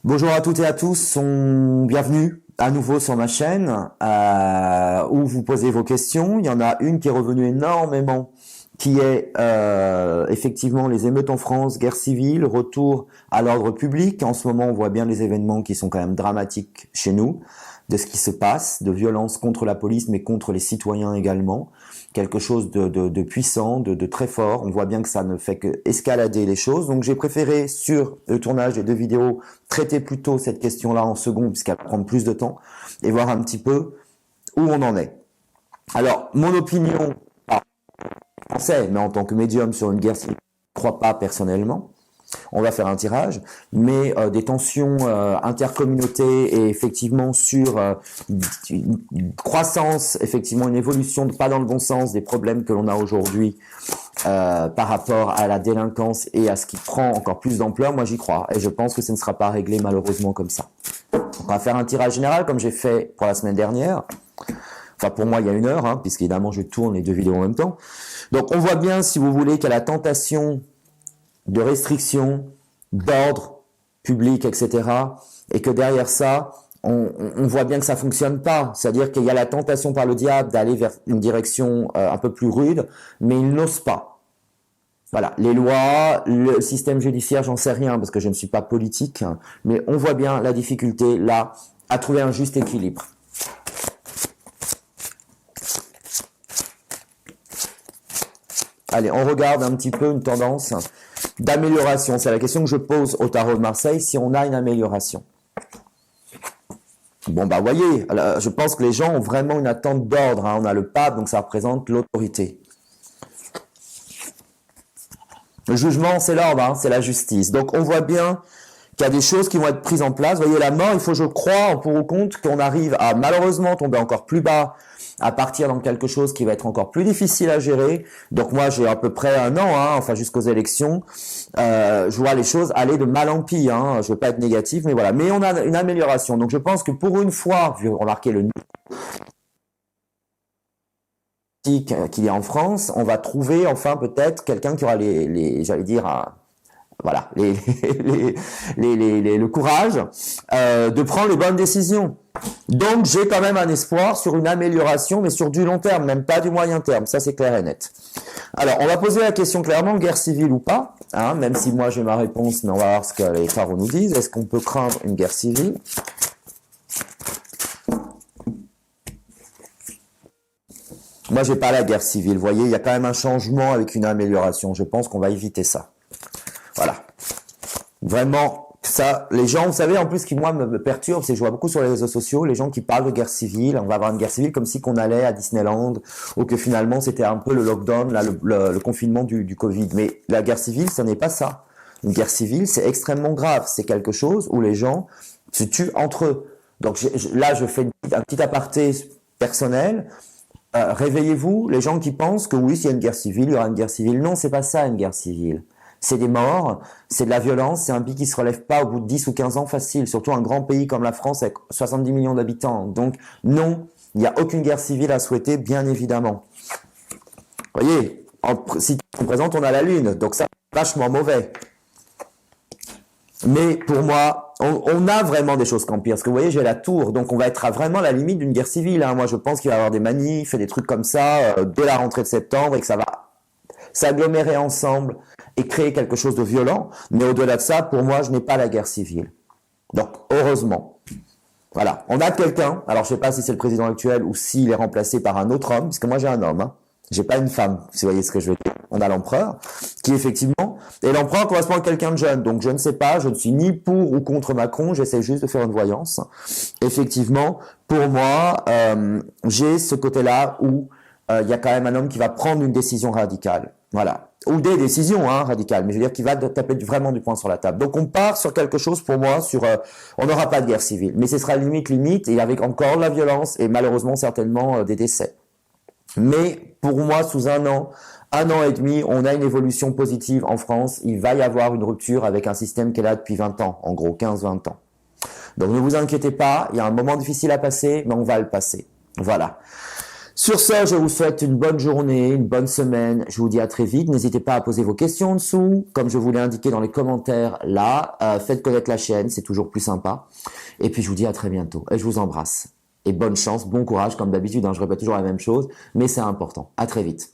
Bonjour à toutes et à tous, bienvenue à nouveau sur ma chaîne où vous posez vos questions. Il y en a une qui est revenue énormément, qui est effectivement les émeutes en France, guerre civile, retour à l'ordre public. En ce moment, on voit bien les événements qui sont quand même dramatiques chez nous, de ce qui se passe, de violence contre la police, mais contre les citoyens également. Quelque chose de puissant, de très fort. On voit bien que ça ne fait que escalader les choses. Donc j'ai préféré, sur le tournage des deux vidéos, traiter plutôt cette question-là en second, puisqu'elle va prendre plus de temps, et voir un petit peu où on en est. Alors, mon opinion, en français, mais en tant que médium sur une guerre civile, je ne crois pas personnellement. On va faire un tirage, mais des tensions intercommunautés et effectivement sur une croissance, effectivement une évolution pas dans le bon sens des problèmes que l'on a aujourd'hui par rapport à la délinquance et à ce qui prend encore plus d'ampleur, moi j'y crois et je pense que ça ne sera pas réglé malheureusement comme ça. On va faire un tirage général comme j'ai fait pour la semaine dernière. Enfin, pour moi, il y a une heure, hein, puisqu'évidemment, je tourne les deux vidéos en même temps. Donc, on voit bien, si vous voulez, qu'il y a la tentation de restrictions, d'ordre public, etc. Et que derrière ça, on voit bien que ça fonctionne pas. C'est-à-dire qu'il y a la tentation par le diable d'aller vers une direction un peu plus rude, mais il n'ose pas. Voilà, les lois, le système judiciaire, j'en sais rien parce que je ne suis pas politique, hein, mais on voit bien la difficulté là à trouver un juste équilibre. Allez, on regarde un petit peu une tendance d'amélioration. C'est la question que je pose au tarot de Marseille, si on a une amélioration. Bon, bah voyez, je pense que les gens ont vraiment une attente d'ordre. Hein. On a le pape, donc ça représente l'autorité. Le jugement, c'est l'ordre, hein, c'est la justice. Donc on voit bien qu'il y a des choses qui vont être prises en place. Vous voyez, la mort, il faut, je crois, en pour ou contre, qu'on arrive à malheureusement tomber encore plus bas, à partir dans quelque chose qui va être encore plus difficile à gérer. Donc moi, j'ai à peu près un an, hein, enfin jusqu'aux élections, je vois les choses aller de mal en pire. Hein. Je veux pas être négatif, mais voilà. Mais on a une amélioration. Donc je pense que pour une fois, vu remarquer le niveau qu'il y a en France, on va trouver enfin peut-être quelqu'un qui aura j'allais dire, voilà, le courage de prendre les bonnes décisions. Donc j'ai quand même un espoir sur une amélioration, mais sur du long terme, même pas du moyen terme, ça c'est clair et net. Alors on va poser la question clairement, guerre civile ou pas, hein, même si moi j'ai ma réponse, mais on va voir ce que les tarots nous disent. Est-ce qu'on peut craindre une guerre civile? Moi j'ai pas la guerre civile, vous voyez, il y a quand même un changement avec une amélioration, je pense qu'on va éviter ça. Voilà. Vraiment, ça, les gens, vous savez, en plus, ce qui, moi, me perturbe, c'est que je vois beaucoup sur les réseaux sociaux, les gens qui parlent de guerre civile, on va avoir une guerre civile comme si qu'on allait à Disneyland, ou que finalement, c'était un peu le lockdown, là, le confinement du Covid. Mais la guerre civile, ce n'est pas ça. Une guerre civile, c'est extrêmement grave. C'est quelque chose où les gens se tuent entre eux. Donc là, je fais un petit aparté personnel. Réveillez-vous, les gens qui pensent que oui, s'il y a une guerre civile, il y aura une guerre civile. Non, c'est pas ça, une guerre civile. C'est des morts, c'est de la violence, c'est un pays qui se relève pas au bout de 10 ou 15 ans facile, surtout un grand pays comme la France avec 70 millions d'habitants. Donc non, il n'y a aucune guerre civile à souhaiter, bien évidemment. Vous voyez, si on présente, on a la Lune, donc ça, c'est vachement mauvais. Mais pour moi, on a vraiment des choses qu'empire. Parce que vous voyez, j'ai la tour, donc on va être à vraiment la limite d'une guerre civile. Hein. Moi, je pense qu'il va y avoir des manifs et des trucs comme ça dès la rentrée de septembre et que ça va s'agglomérer ensemble et créer quelque chose de violent. Mais au-delà de ça, pour moi, je n'ai pas la guerre civile. Donc, heureusement. Voilà. On a quelqu'un, alors je sais pas si c'est le président actuel ou s'il est remplacé par un autre homme, puisque moi j'ai un homme, hein. J'ai pas une femme, si vous voyez ce que je veux dire. On a l'empereur, qui effectivement, et l'empereur correspond à quelqu'un de jeune, donc je ne sais pas, je ne suis ni pour ou contre Macron, j'essaie juste de faire une voyance. Effectivement, pour moi, j'ai ce côté-là où il y a quand même un homme qui va prendre une décision radicale. Voilà. Ou des décisions radicales, mais je veux dire qu'il va taper vraiment du poing sur la table. Donc on part sur quelque chose pour moi, on n'aura pas de guerre civile, mais ce sera limite, et avec encore de la violence et malheureusement certainement des décès. Mais pour moi, sous un an et demi, on a une évolution positive en France. Il va y avoir une rupture avec un système qui est là depuis 20 ans, en gros 15-20 ans. Donc ne vous inquiétez pas, il y a un moment difficile à passer, mais on va le passer. Voilà. Sur ce, je vous souhaite une bonne journée, une bonne semaine. Je vous dis à très vite. N'hésitez pas à poser vos questions en dessous. Comme je vous l'ai indiqué dans les commentaires là, faites connaître la chaîne, c'est toujours plus sympa. Et puis je vous dis à très bientôt. Et je vous embrasse. Et bonne chance, bon courage comme d'habitude, hein, je répète toujours la même chose, mais c'est important. À très vite.